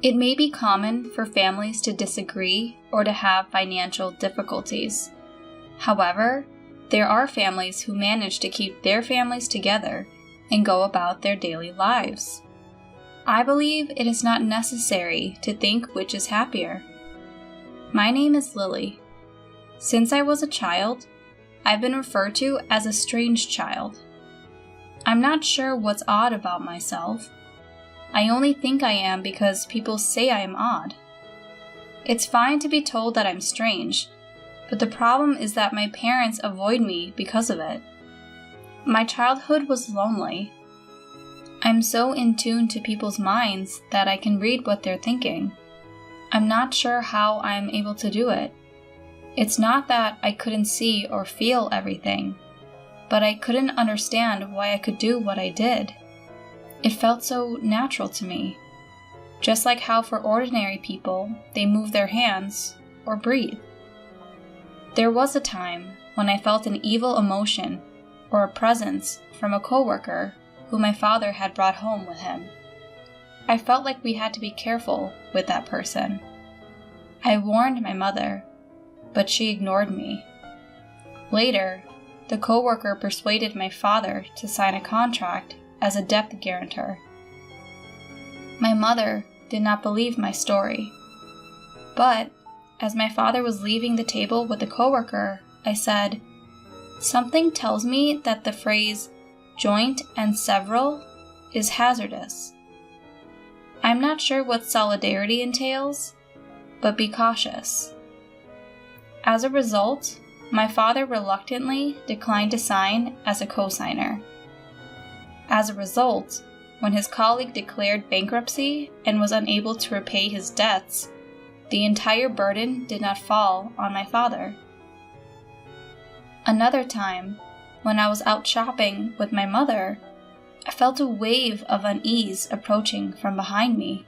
It may be common for families to disagree or to have financial difficulties. However, there are families who manage to keep their families together and go about their daily lives. I believe it is not necessary to think which is happier. My name is Lily. Since I was a child, I've been referred to as a strange child. I'm not sure what's odd about myself. I only think I am because people say I am odd. It's fine to be told that I'm strange, but the problem is that my parents avoid me because of it. My childhood was lonely. I'm so in tune to people's minds that I can read what they're thinking. I'm not sure how I'm able to do it. It's not that I couldn't see or feel everything, but I couldn't understand why I could do what I did. It felt so natural to me, just like how for ordinary people they move their hands or breathe. There was a time when I felt an evil emotion or a presence from a coworker who my father had brought home with him. I felt like we had to be careful with that person. I warned my mother, but she ignored me. Later, the coworker persuaded my father to sign a contract as a debt guarantor. My mother did not believe my story, but as my father was leaving the table with the coworker, I said, "Something tells me that the phrase joint and several is hazardous. I'm not sure what solidarity entails, but be cautious." As a result, my father reluctantly declined to sign as a co-signer. As a result, when his colleague declared bankruptcy and was unable to repay his debts, the entire burden did not fall on my father. Another time, when I was out shopping with my mother, I felt a wave of unease approaching from behind me.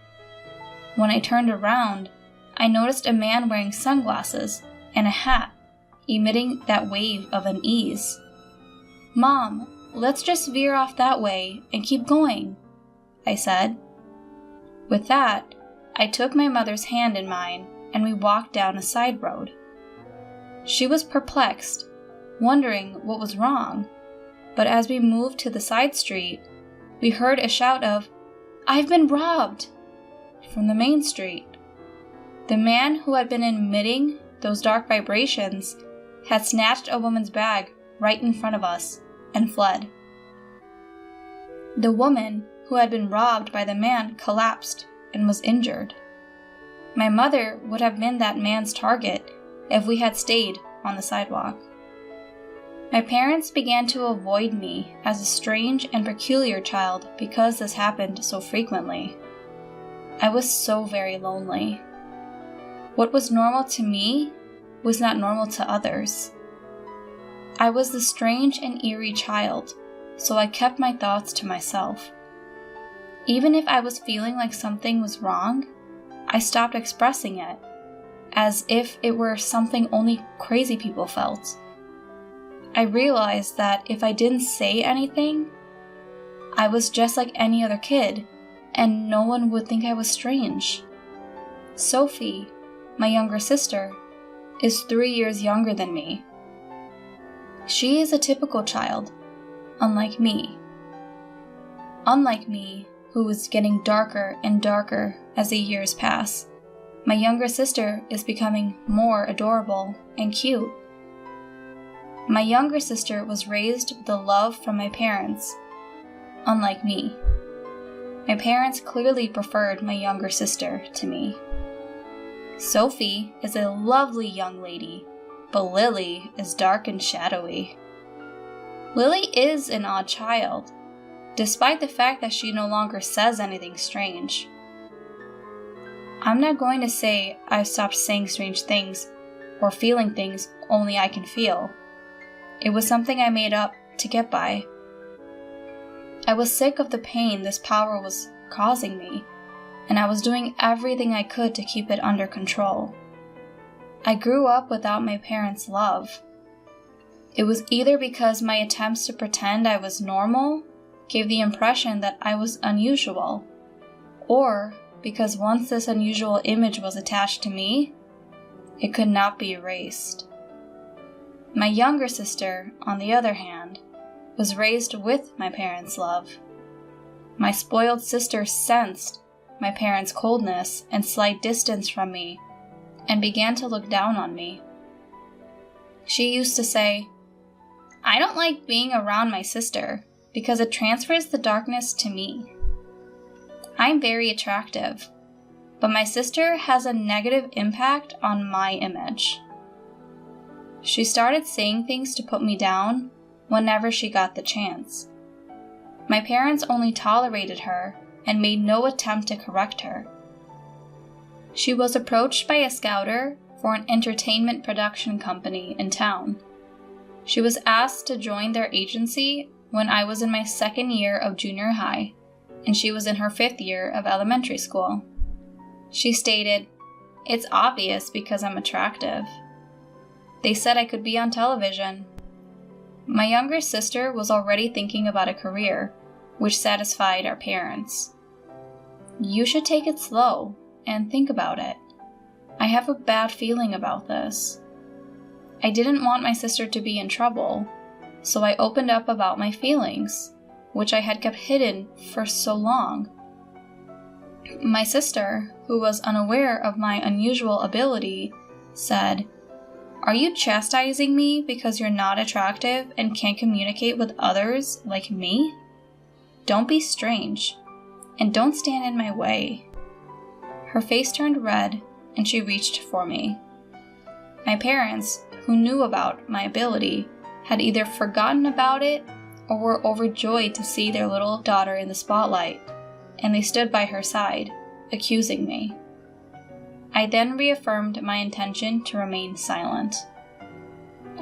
When I turned around, I noticed a man wearing sunglasses and a hat, emitting that wave of unease. "Mom, let's just veer off that way and keep going," I said. With that, I took my mother's hand in mine and we walked down a side road. She was perplexed, wondering what was wrong, but as we moved to the side street, we heard a shout of, "I've been robbed!" from the main street. The man who had been emitting those dark vibrations had snatched a woman's bag right in front of us and fled. The woman who had been robbed by the man collapsed and was injured. My mother would have been that man's target if we had stayed on the sidewalk. My parents began to avoid me as a strange and peculiar child because this happened so frequently. I was so very lonely. What was normal to me was not normal to others. I was the strange and eerie child, so I kept my thoughts to myself. Even if I was feeling like something was wrong, I stopped expressing it, as if it were something only crazy people felt. I realized that if I didn't say anything, I was just like any other kid, and no one would think I was strange. Sophie, my younger sister, is 3 years younger than me. She is a typical child, unlike me. Unlike me, who is getting darker and darker as the years pass, my younger sister is becoming more adorable and cute. My younger sister was raised with the love from my parents, unlike me. My parents clearly preferred my younger sister to me. Sophie is a lovely young lady, but Lily is dark and shadowy. Lily is an odd child, despite the fact that she no longer says anything strange. I'm not going to say I've stopped saying strange things or feeling things only I can feel. It was something I made up to get by. I was sick of the pain this power was causing me, and I was doing everything I could to keep it under control. I grew up without my parents' love. It was either because my attempts to pretend I was normal gave the impression that I was unusual, or because once this unusual image was attached to me, it could not be erased. My younger sister, on the other hand, was raised with my parents' love. My spoiled sister sensed my parents' coldness and slight distance from me and began to look down on me. She used to say, "I don't like being around my sister because it transfers the darkness to me. I'm very attractive, but my sister has a negative impact on my image." She started saying things to put me down whenever she got the chance. My parents only tolerated her and made no attempt to correct her. She was approached by a scouter for an entertainment production company in town. She was asked to join their agency when I was in my second year of junior high, and she was in her 5th year of elementary school. She stated, "It's obvious because I'm attractive." They said I could be on television. My younger sister was already thinking about a career, which satisfied our parents. "You should take it slow and think about it. I have a bad feeling about this." I didn't want my sister to be in trouble, so I opened up about my feelings, which I had kept hidden for so long. My sister, who was unaware of my unusual ability, said, "Are you chastising me because you're not attractive and can't communicate with others like me? Don't be strange, and don't stand in my way." Her face turned red, and she reached for me. My parents, who knew about my ability, had either forgotten about it or were overjoyed to see their little daughter in the spotlight, and they stood by her side, accusing me. I then reaffirmed my intention to remain silent.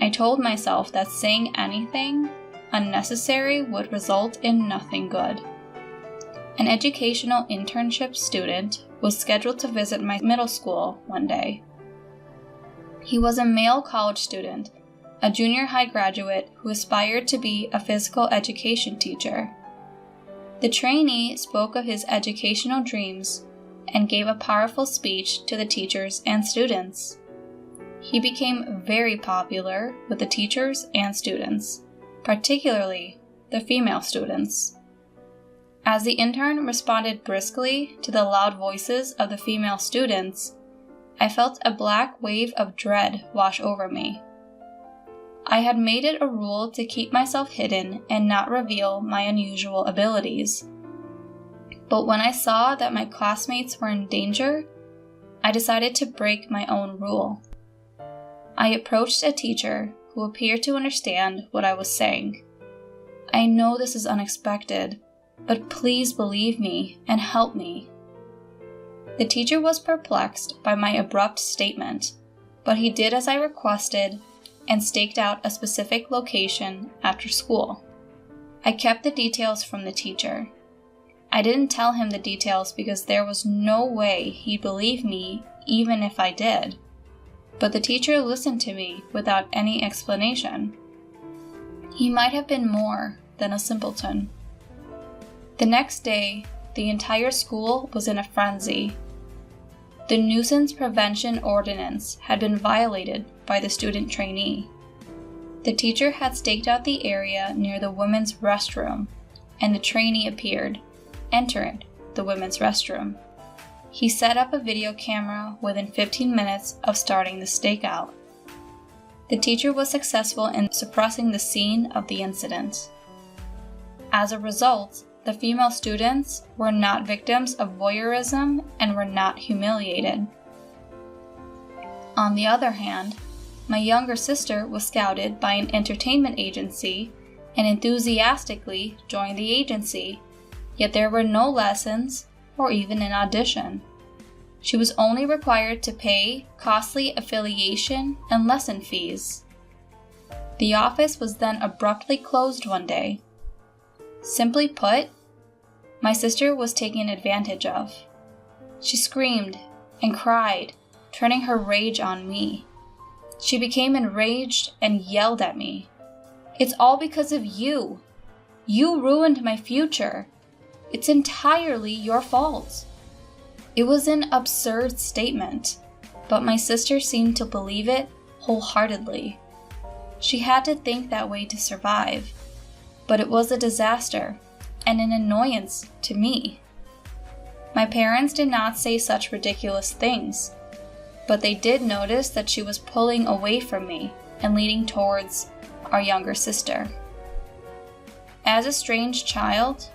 I told myself that saying anything unnecessary would result in nothing good. An educational internship student was scheduled to visit my middle school one day. He was a male college student, a junior high graduate who aspired to be a physical education teacher. The trainee spoke of his educational dreams and gave a powerful speech to the teachers and students. He became very popular with the teachers and students, particularly the female students. As the intern responded briskly to the loud voices of the female students, I felt a black wave of dread wash over me. I had made it a rule to keep myself hidden and not reveal my unusual abilities. But when I saw that my classmates were in danger, I decided to break my own rule. I approached a teacher who appeared to understand what I was saying. "I know this is unexpected, but please believe me and help me." The teacher was perplexed by my abrupt statement, but he did as I requested and staked out a specific location after school. I kept the details from the teacher. I didn't tell him the details because there was no way he'd believe me even if I did. But the teacher listened to me without any explanation. He might have been more than a simpleton. The next day, the entire school was in a frenzy. The nuisance prevention ordinance had been violated by the student trainee. The teacher had staked out the area near the women's restroom, and the trainee appeared, entering the women's restroom. He set up a video camera within 15 minutes of starting the stakeout. The teacher was successful in suppressing the scene of the incident. As a result, the female students were not victims of voyeurism and were not humiliated. On the other hand, my younger sister was scouted by an entertainment agency and enthusiastically joined the agency, yet there were no lessons or even an audition. She was only required to pay costly affiliation and lesson fees. The office was then abruptly closed one day. Simply put, my sister was taken advantage of. She screamed and cried, turning her rage on me. She became enraged and yelled at me. "It's all because of you. You ruined my future. It's entirely your fault." It was an absurd statement, but my sister seemed to believe it wholeheartedly. She had to think that way to survive, but it was a disaster and an annoyance to me. My parents did not say such ridiculous things, but they did notice that she was pulling away from me and leaning towards our younger sister. As a strange child,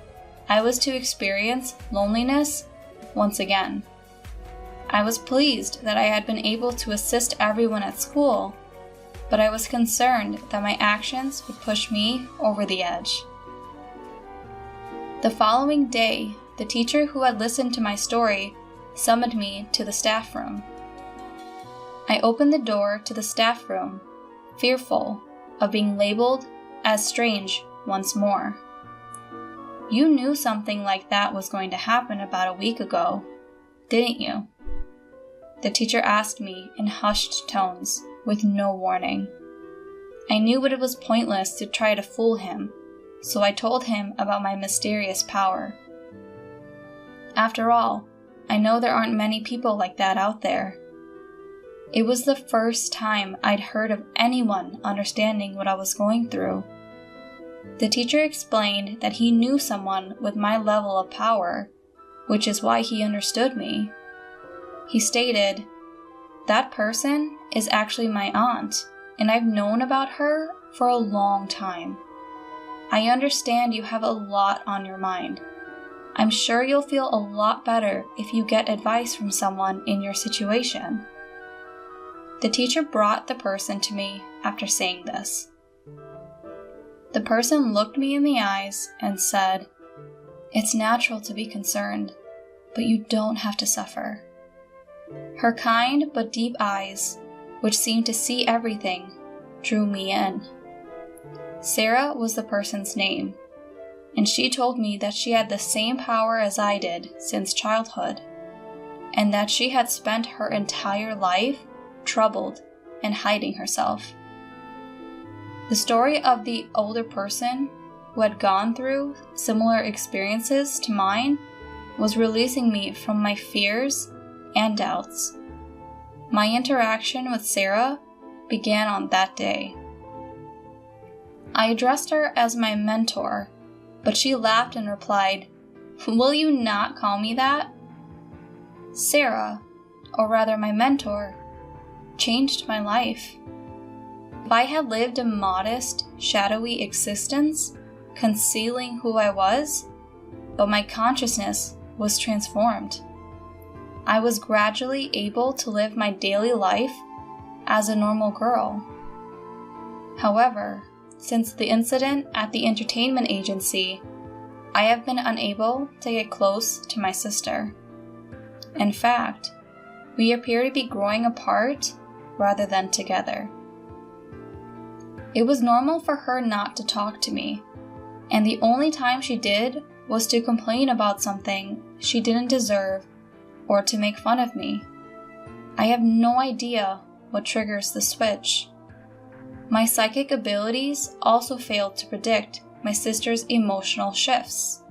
I was to experience loneliness once again. I was pleased that I had been able to assist everyone at school, but I was concerned that my actions would push me over the edge. The following day, the teacher who had listened to my story summoned me to the staff room. I opened the door to the staff room, fearful of being labeled as strange once more. "You knew something like that was going to happen about a week ago, didn't you?" The teacher asked me in hushed tones, with no warning. I knew it was pointless to try to fool him, so I told him about my mysterious power. After all, I know there aren't many people like that out there. It was the first time I'd heard of anyone understanding what I was going through. The teacher explained that he knew someone with my level of power, which is why he understood me. He stated, "That person is actually my aunt, and I've known about her for a long time. I understand you have a lot on your mind. I'm sure you'll feel a lot better if you get advice from someone in your situation." The teacher brought the person to me after saying this. The person looked me in the eyes and said, "It's natural to be concerned, but you don't have to suffer." Her kind but deep eyes, which seemed to see everything, drew me in. Sarah was the person's name, and she told me that she had the same power as I did since childhood, and that she had spent her entire life troubled and hiding herself. The story of the older person who had gone through similar experiences to mine was releasing me from my fears and doubts. My interaction with Sarah began on that day. I addressed her as my mentor, but she laughed and replied, "Will you not call me that?" Sarah, or rather my mentor, changed my life. If I had lived a modest, shadowy existence, concealing who I was, but my consciousness was transformed. I was gradually able to live my daily life as a normal girl. However, since the incident at the entertainment agency, I have been unable to get close to my sister. In fact, we appear to be growing apart rather than together. It was normal for her not to talk to me, and the only time she did was to complain about something she didn't deserve or to make fun of me. I have no idea what triggers the switch. My psychic abilities also failed to predict my sister's emotional shifts.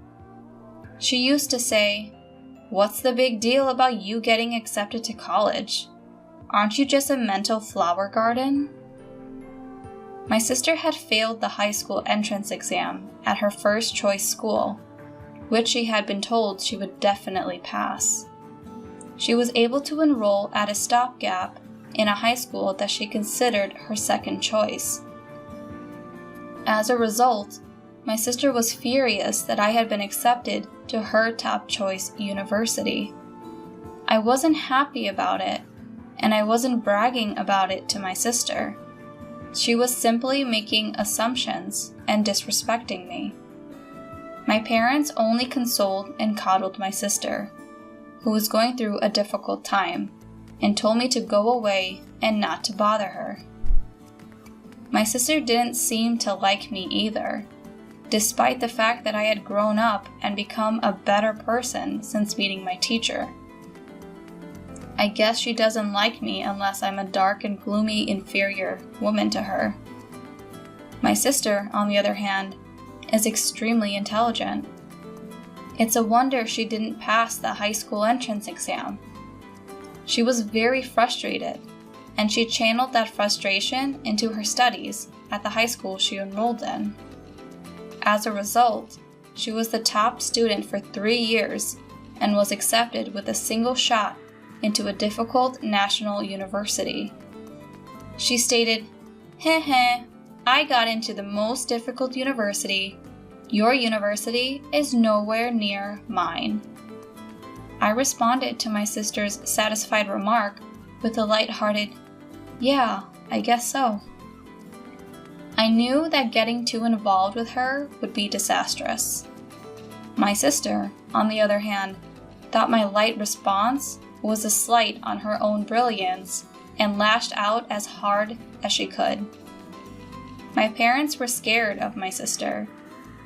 She used to say, "What's the big deal about you getting accepted to college? Aren't you just a mental flower garden?" My sister had failed the high school entrance exam at her first choice school, which she had been told she would definitely pass. She was able to enroll at a stopgap in a high school that she considered her second choice. As a result, my sister was furious that I had been accepted to her top choice university. I wasn't happy about it, and I wasn't bragging about it to my sister. She was simply making assumptions and disrespecting me. My parents only consoled and coddled my sister, who was going through a difficult time, and told me to go away and not to bother her. My sister didn't seem to like me either, despite the fact that I had grown up and become a better person since meeting my teacher. I guess she doesn't like me unless I'm a dark and gloomy inferior woman to her. My sister, on the other hand, is extremely intelligent. It's a wonder she didn't pass the high school entrance exam. She was very frustrated, and she channeled that frustration into her studies at the high school she enrolled in. As a result, she was the top student for 3 years and was accepted with a single shot into a difficult national university. She stated, "Heh, I got into the most difficult university. Your university is nowhere near mine." I responded to my sister's satisfied remark with a lighthearted, "Yeah, I guess so." I knew that getting too involved with her would be disastrous. My sister, on the other hand, thought my light response was a slight on her own brilliance and lashed out as hard as she could. My parents were scared of my sister,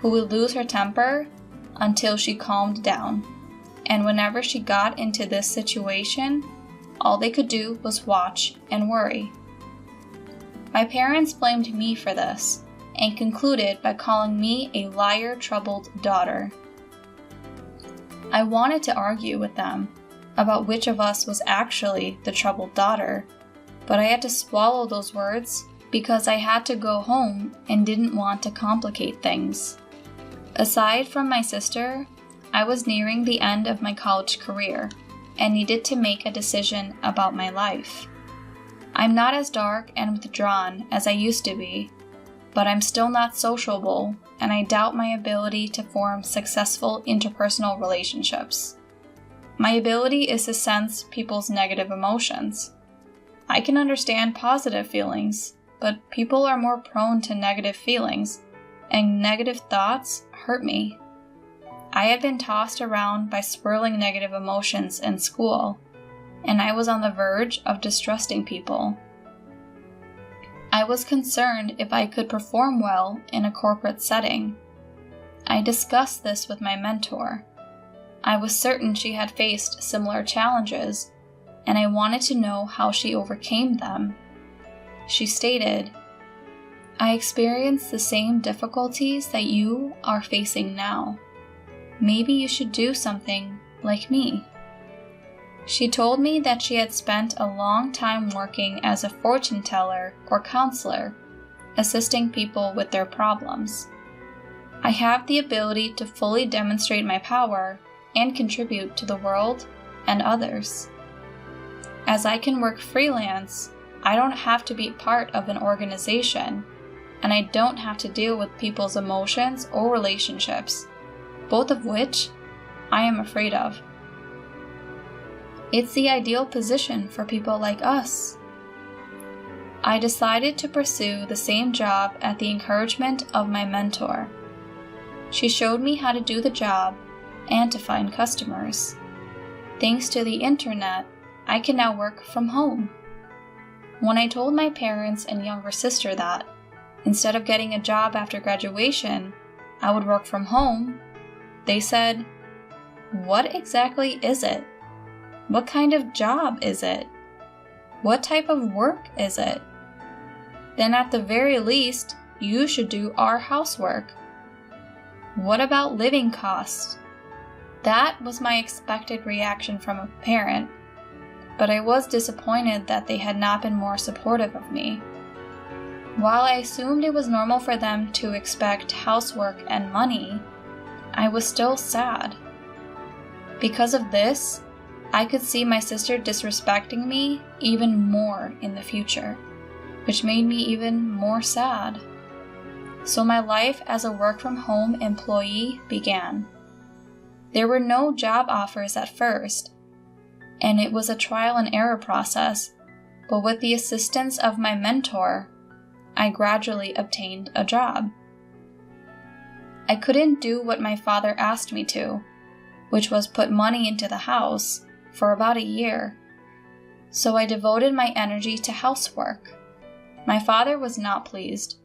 who would lose her temper until she calmed down, and whenever she got into this situation, all they could do was watch and worry. My parents blamed me for this and concluded by calling me a liar-troubled daughter. I wanted to argue with them about which of us was actually the troubled daughter, but I had to swallow those words because I had to go home and didn't want to complicate things. Aside from my sister, I was nearing the end of my college career and needed to make a decision about my life. I'm not as dark and withdrawn as I used to be, but I'm still not sociable, and I doubt my ability to form successful interpersonal relationships. My ability is to sense people's negative emotions. I can understand positive feelings, but people are more prone to negative feelings, and negative thoughts hurt me. I had been tossed around by swirling negative emotions in school, and I was on the verge of distrusting people. I was concerned if I could perform well in a corporate setting. I discussed this with my mentor. I was certain she had faced similar challenges, and I wanted to know how she overcame them. She stated, "I experienced the same difficulties that you are facing now. Maybe you should do something like me." She told me that she had spent a long time working as a fortune teller or counselor, assisting people with their problems. I have the ability to fully demonstrate my power and contribute to the world and others. As I can work freelance, I don't have to be part of an organization, and I don't have to deal with people's emotions or relationships, both of which I am afraid of. It's the ideal position for people like us. I decided to pursue the same job at the encouragement of my mentor. She showed me how to do the job and to find customers. Thanks to the internet, I can now work from home. When I told my parents and younger sister that, instead of getting a job after graduation, I would work from home, they said, "What exactly is it? What kind of job is it? What type of work is it? Then at the very least, you should do our housework. What about living costs?" That was my expected reaction from a parent, but I was disappointed that they had not been more supportive of me. While I assumed it was normal for them to expect housework and money, I was still sad. Because of this, I could see my sister disrespecting me even more in the future, which made me even more sad. So my life as a work-from-home employee began. There were no job offers at first, and it was a trial and error process, but with the assistance of my mentor, I gradually obtained a job. I couldn't do what my father asked me to, which was put money into the house, for about a year, so I devoted my energy to housework. My father was not pleased,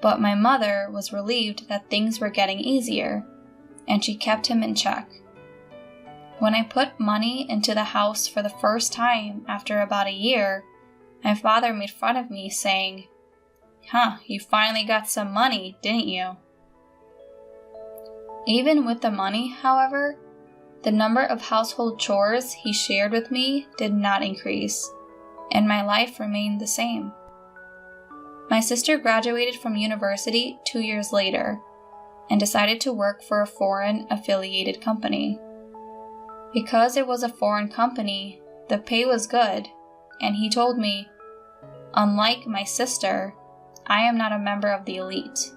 but my mother was relieved that things were getting easier, and she kept him in check. When I put money into the house for the first time after about a year, my father made fun of me, saying, "You finally got some money, didn't you?" Even with the money, however, the number of household chores he shared with me did not increase, and my life remained the same. My sister graduated from university 2 years later and decided to work for a foreign affiliated company. Because it was a foreign company, the pay was good, and he told me, "Unlike my sister, I am not a member of the elite."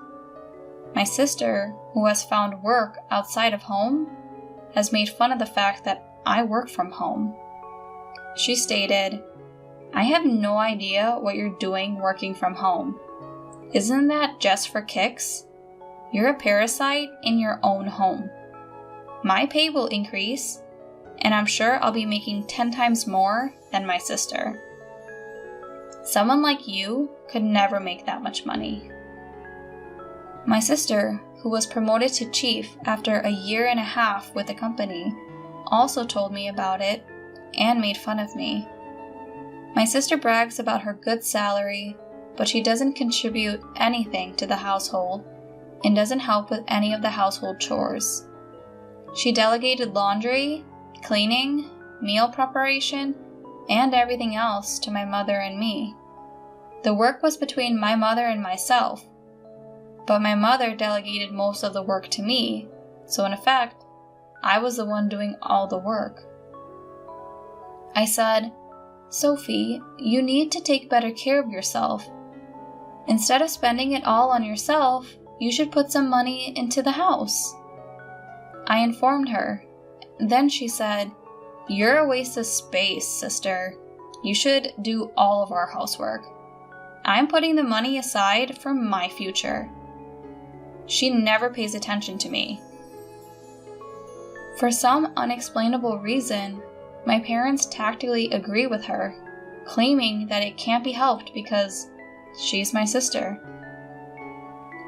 My sister, who has found work outside of home, has made fun of the fact that I work from home. She stated, "I have no idea what you're doing working from home. Isn't that just for kicks? You're a parasite in your own home. My pay will increase, and I'm sure I'll be making 10 times more than my sister. Someone like you could never make that much money." My sister, who was promoted to chief after a year and a half with the company, also told me about it and made fun of me. My sister brags about her good salary, but she doesn't contribute anything to the household and doesn't help with any of the household chores. She delegated laundry, cleaning, meal preparation, and everything else to my mother and me. The work was between my mother and myself, but my mother delegated most of the work to me, so in effect, I was the one doing all the work. I said, "Sophie, you need to take better care of yourself. Instead of spending it all on yourself, you should put some money into the house." I informed her. Then she said, "You're a waste of space, sister. You should do all of our housework. I'm putting the money aside for my future." She never pays attention to me. For some unexplainable reason, my parents tactfully agree with her, claiming that it can't be helped because she's my sister.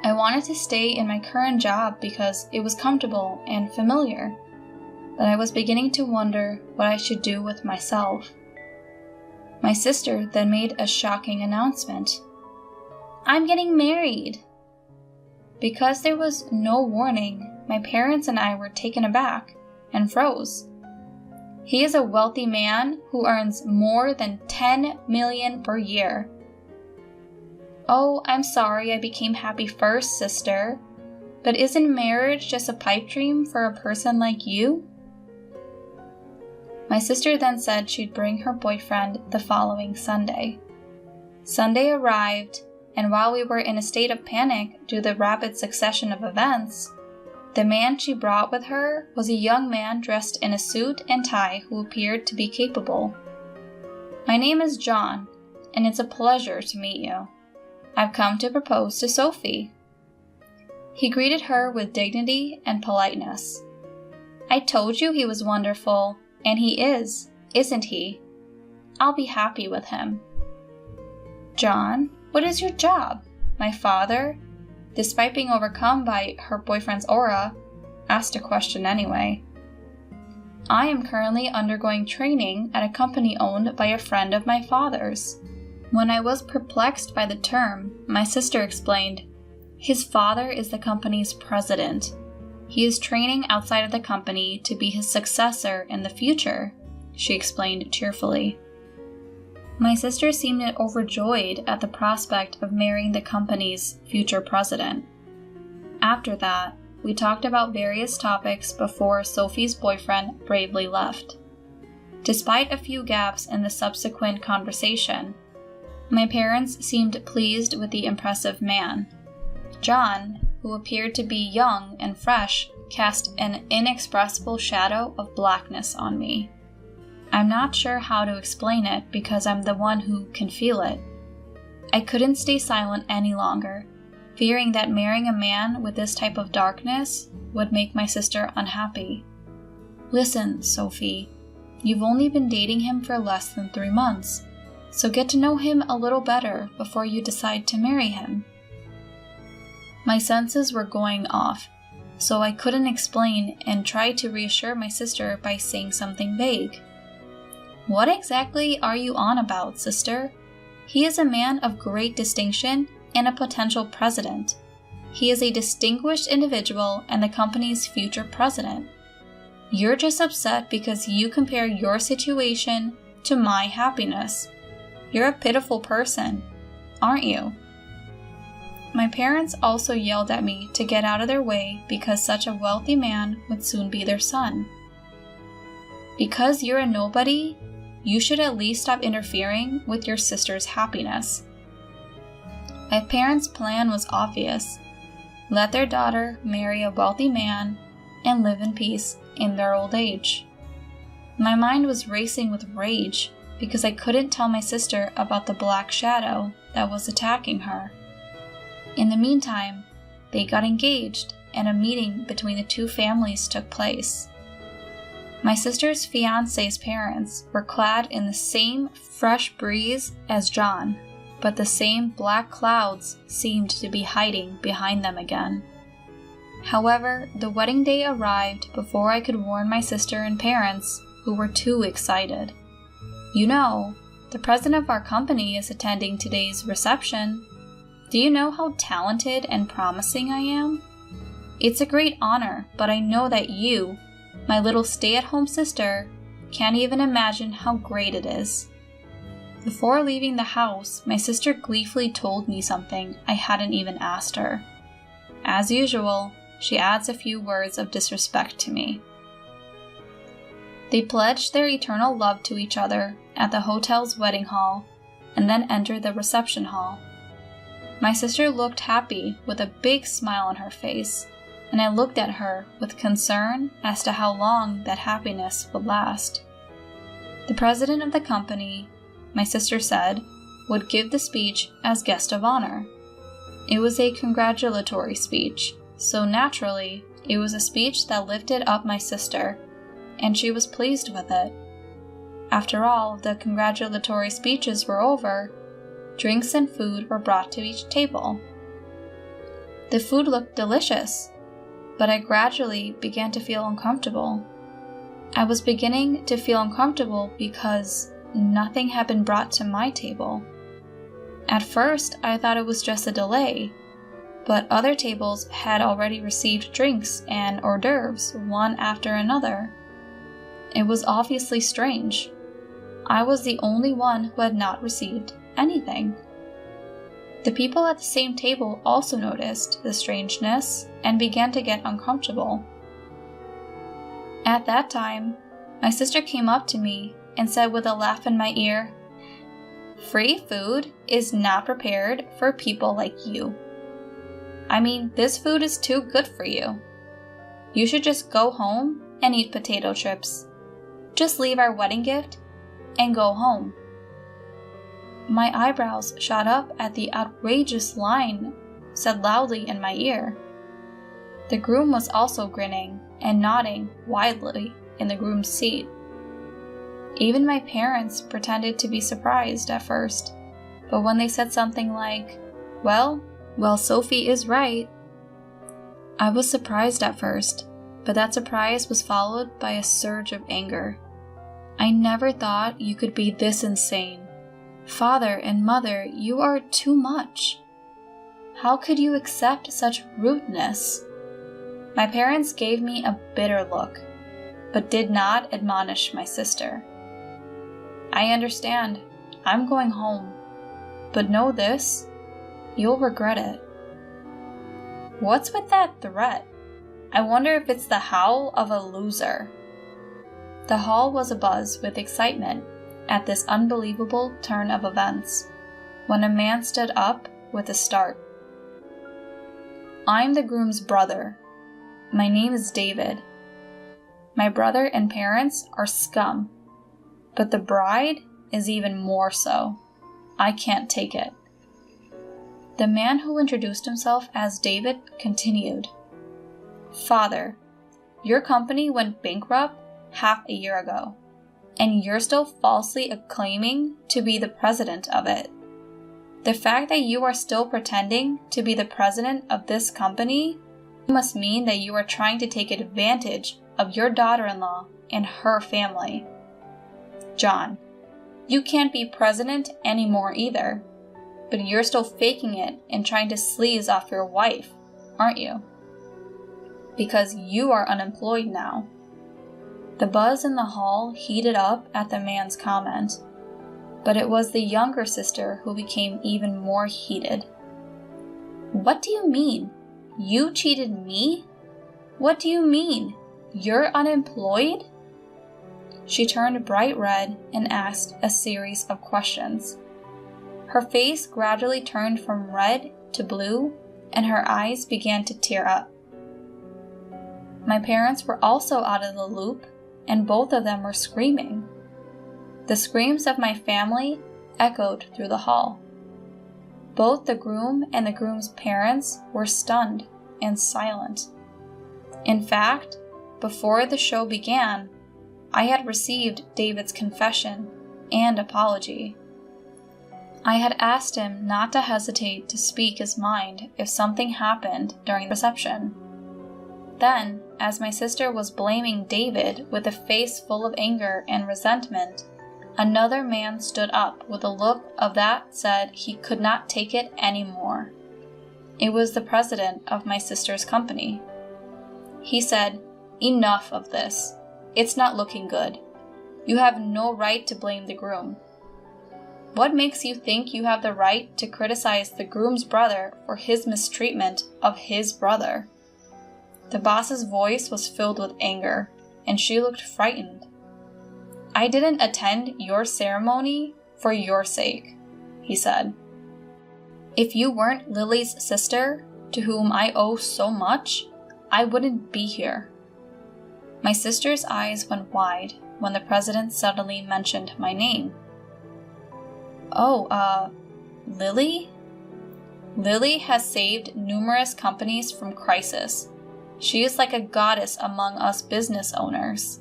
I wanted to stay in my current job because it was comfortable and familiar, but I was beginning to wonder what I should do with myself. My sister then made a shocking announcement. "I'm getting married." Because there was no warning, my parents and I were taken aback and froze. He is a wealthy man who earns more than $10 million per year. "Oh, I'm sorry I became happy first, sister. But isn't marriage just a pipe dream for a person like you?" My sister then said she'd bring her boyfriend the following Sunday. Sunday arrived, and while we were in a state of panic due to the rapid succession of events, the man she brought with her was a young man dressed in a suit and tie who appeared to be capable. "My name is John, and it's a pleasure to meet you. I've come to propose to Sophie." He greeted her with dignity and politeness. "I told you he was wonderful, and he is, isn't he? I'll be happy with him." "John, what is your job?" My father, despite being overcome by her boyfriend's aura, asked a question anyway. "I am currently undergoing training at a company owned by a friend of my father's." When I was perplexed by the term, my sister explained, "His father is the company's president. He is training outside of the company to be his successor in the future," she explained cheerfully. My sister seemed overjoyed at the prospect of marrying the company's future president. After that, we talked about various topics before Sophie's boyfriend bravely left. Despite a few gaps in the subsequent conversation, my parents seemed pleased with the impressive man. John, who appeared to be young and fresh, cast an inexpressible shadow of blackness on me. I'm not sure how to explain it because I'm the one who can feel it. I couldn't stay silent any longer, fearing that marrying a man with this type of darkness would make my sister unhappy. "Listen, Sophie, you've only been dating him for less than 3 months, so get to know him a little better before you decide to marry him." My senses were going off, so I couldn't explain and tried to reassure my sister by saying something vague. "What exactly are you on about, sister? He is a man of great distinction and a potential president. He is a distinguished individual and the company's future president. You're just upset because you compare your situation to my happiness. You're a pitiful person, aren't you?" My parents also yelled at me to get out of their way because such a wealthy man would soon be their son. "Because you're a nobody, you should at least stop interfering with your sister's happiness." My parents' plan was obvious. Let their daughter marry a wealthy man and live in peace in their old age. My mind was racing with rage because I couldn't tell my sister about the black shadow that was attacking her. In the meantime, they got engaged and a meeting between the two families took place. My sister's fiancé's parents were clad in the same fresh breeze as John, but the same black clouds seemed to be hiding behind them again. However, the wedding day arrived before I could warn my sister and parents, who were too excited. "You know, the president of our company is attending today's reception. Do you know how talented and promising I am? It's a great honor, but I know that you, my little stay-at-home sister, can't even imagine how great it is." Before leaving the house, my sister gleefully told me something I hadn't even asked her. As usual, she adds a few words of disrespect to me. They pledged their eternal love to each other at the hotel's wedding hall and then entered the reception hall. My sister looked happy with a big smile on her face, and I looked at her with concern as to how long that happiness would last. The president of the company, my sister said, would give the speech as guest of honor. It was a congratulatory speech, so naturally, it was a speech that lifted up my sister, and she was pleased with it. After all the congratulatory speeches were over, drinks and food were brought to each table. The food looked delicious, but I gradually began to feel uncomfortable. I was beginning to feel uncomfortable because nothing had been brought to my table. At first, I thought it was just a delay, but other tables had already received drinks and hors d'oeuvres one after another. It was obviously strange. I was the only one who had not received anything. The people at the same table also noticed the strangeness and began to get uncomfortable. At that time, my sister came up to me and said with a laugh in my ear, "Free food is not prepared for people like you. I mean, this food is too good for you. You should just go home and eat potato chips. Just leave our wedding gift and go home." My eyebrows shot up at the outrageous line said loudly in my ear. The groom was also grinning and nodding widely in the groom's seat. Even my parents pretended to be surprised at first, but when they said something like, well, Sophie is right," I was surprised at first, but that surprise was followed by a surge of anger. I never thought you could be this insane. Father and mother, you are too much. How could you accept such rudeness? My parents gave me a bitter look, but did not admonish my sister. "I understand. I'm going home. But know this, you'll regret it." What's with that threat? I wonder if it's the howl of a loser. The hall was abuzz with excitement at this unbelievable turn of events, when a man stood up with a start. "I'm the groom's brother. My name is David. My brother and parents are scum, but the bride is even more so. I can't take it." The man who introduced himself as David continued, "Father, your company went bankrupt half a year ago, and you're still falsely claiming to be the president of it. The fact that you are still pretending to be the president of this company must mean that you are trying to take advantage of your daughter-in-law and her family. John, you can't be president anymore either, but you're still faking it and trying to sleaze off your wife. aren't you? Because you are unemployed now." The buzz in the hall heated up at the man's comment, but it was the younger sister who became even more heated. "What do you mean? You cheated me? What do you mean? You're unemployed?" She turned bright red and asked a series of questions. Her face gradually turned from red to blue, and her eyes began to tear up. My parents were also out of the loop, and both of them were screaming. The screams of my family echoed through the hall. Both the groom and the groom's parents were stunned and silent. In fact, before the show began, I had received David's confession and apology. I had asked him not to hesitate to speak his mind if something happened during the reception. Then, as my sister was blaming David with a face full of anger and resentment, another man stood up with a look of that said he could not take it anymore. It was the president of my sister's company. He said, "Enough of this. It's not looking good. You have no right to blame the groom. What makes you think you have the right to criticize the groom's brother for his mistreatment of his brother?" The boss's voice was filled with anger, and she looked frightened. "I didn't attend your ceremony for your sake," he said. "If you weren't Lily's sister, to whom I owe so much, I wouldn't be here." My sister's eyes went wide when the president suddenly mentioned my name. "Oh, Lily? Lily has saved numerous companies from crisis. She is like a goddess among us business owners."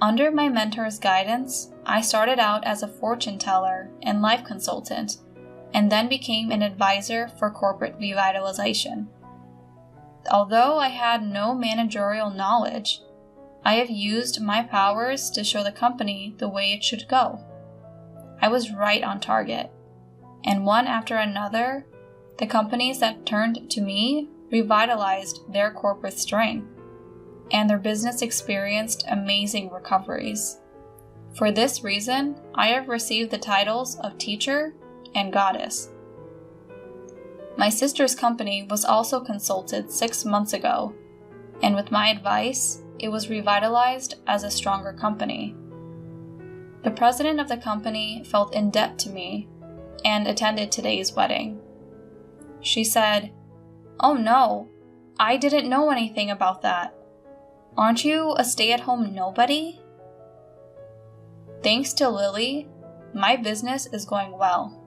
Under my mentor's guidance, I started out as a fortune teller and life consultant, and then became an advisor for corporate revitalization. Although I had no managerial knowledge, I have used my powers to show the company the way it should go. I was right on target, and one after another, the companies that turned to me revitalized their corporate strength, and their business experienced amazing recoveries. For this reason, I have received the titles of teacher and goddess. My sister's company was also consulted 6 months ago, and with my advice, it was revitalized as a stronger company. The president of the company felt in debt to me and attended today's wedding. She said, "Oh no, I didn't know anything about that. Aren't you a stay-at-home nobody?" Thanks to Lily, my business is going well.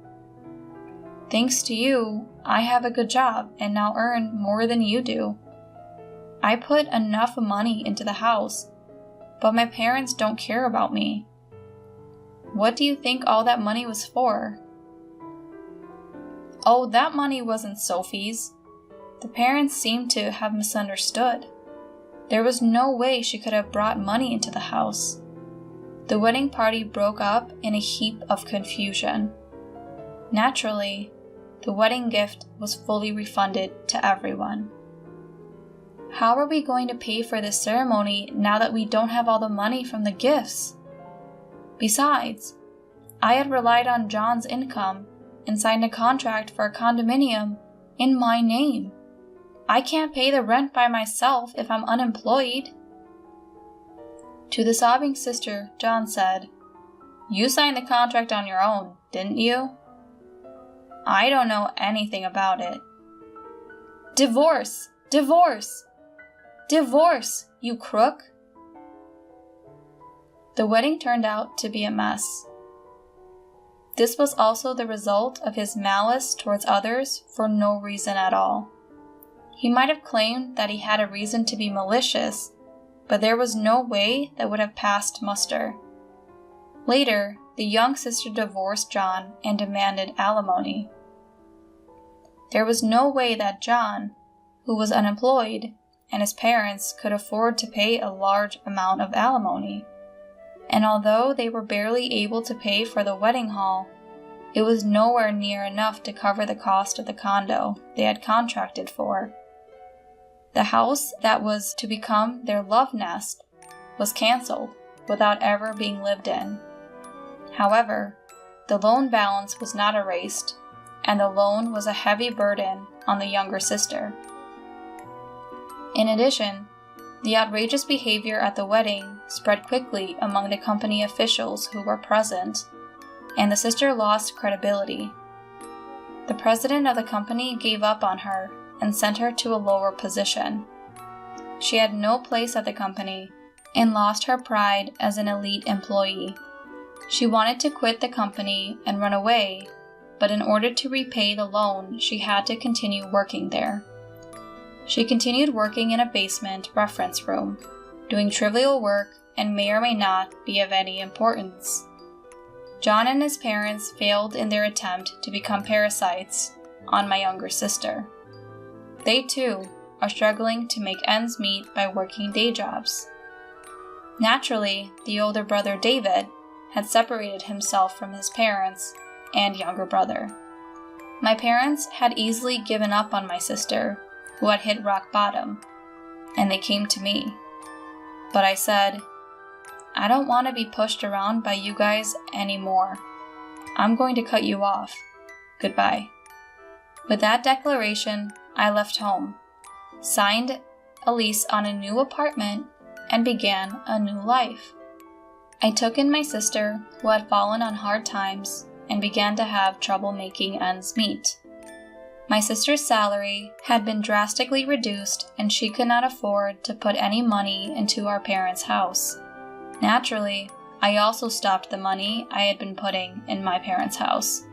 Thanks to you, I have a good job and now earn more than you do. I put enough money into the house, but my parents don't care about me. What do you think all that money was for? Oh, that money wasn't Sophie's. The parents seemed to have misunderstood. There was no way she could have brought money into the house. The wedding party broke up in a heap of confusion. Naturally, the wedding gift was fully refunded to everyone. How are we going to pay for this ceremony now that we don't have all the money from the gifts? Besides, I had relied on John's income and signed a contract for a condominium in my name. I can't pay the rent by myself if I'm unemployed. To the sobbing sister, John said, "You signed the contract on your own, didn't you?" "I don't know anything about it." "Divorce! Divorce! Divorce, you crook!" The wedding turned out to be a mess. This was also the result of his malice towards others for no reason at all. He might have claimed that he had a reason to be malicious, but there was no way that would have passed muster. Later, the young sister divorced John and demanded alimony. There was no way that John, who was unemployed, and his parents could afford to pay a large amount of alimony. And although they were barely able to pay for the wedding hall, it was nowhere near enough to cover the cost of the condo they had contracted for The house that was to become their love nest was canceled without ever being lived in. However, the loan balance was not erased, and the loan was a heavy burden on the younger sister. In addition, the outrageous behavior at the wedding spread quickly among the company officials who were present, and the sister lost credibility. The president of the company gave up on her and sent her to a lower position. She had no place at the company and lost her pride as an elite employee. She wanted to quit the company and run away, but in order to repay the loan, she had to continue working there. She continued working in a basement reference room, doing trivial work and may or may not be of any importance. John and his parents failed in their attempt to become parasites on my younger sister. They too are struggling to make ends meet by working day jobs. Naturally, the older brother David had separated himself from his parents and younger brother. My parents had easily given up on my sister, who had hit rock bottom, and they came to me. But I said, I don't want to be pushed around by you guys anymore. I'm going to cut you off. Goodbye. With that declaration, I left home, signed a lease on a new apartment, and began a new life. I took in my sister, who had fallen on hard times, and began to have trouble making ends meet. My sister's salary had been drastically reduced, and she could not afford to put any money into our parents' house. Naturally, I also stopped the money I had been putting in my parents' house.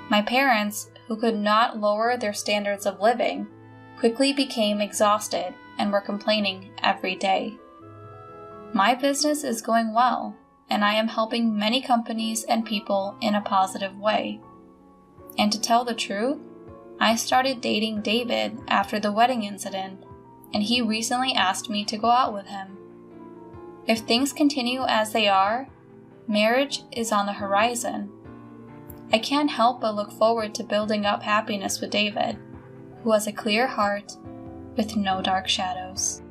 My parents, who could not lower their standards of living, quickly became exhausted and were complaining every day. My business is going well, and I am helping many companies and people in a positive way. And to tell the truth, I started dating David after the wedding incident, and he recently asked me to go out with him. If things continue as they are, marriage is on the horizon. I can't help but look forward to building up happiness with David, who has a clear heart with no dark shadows.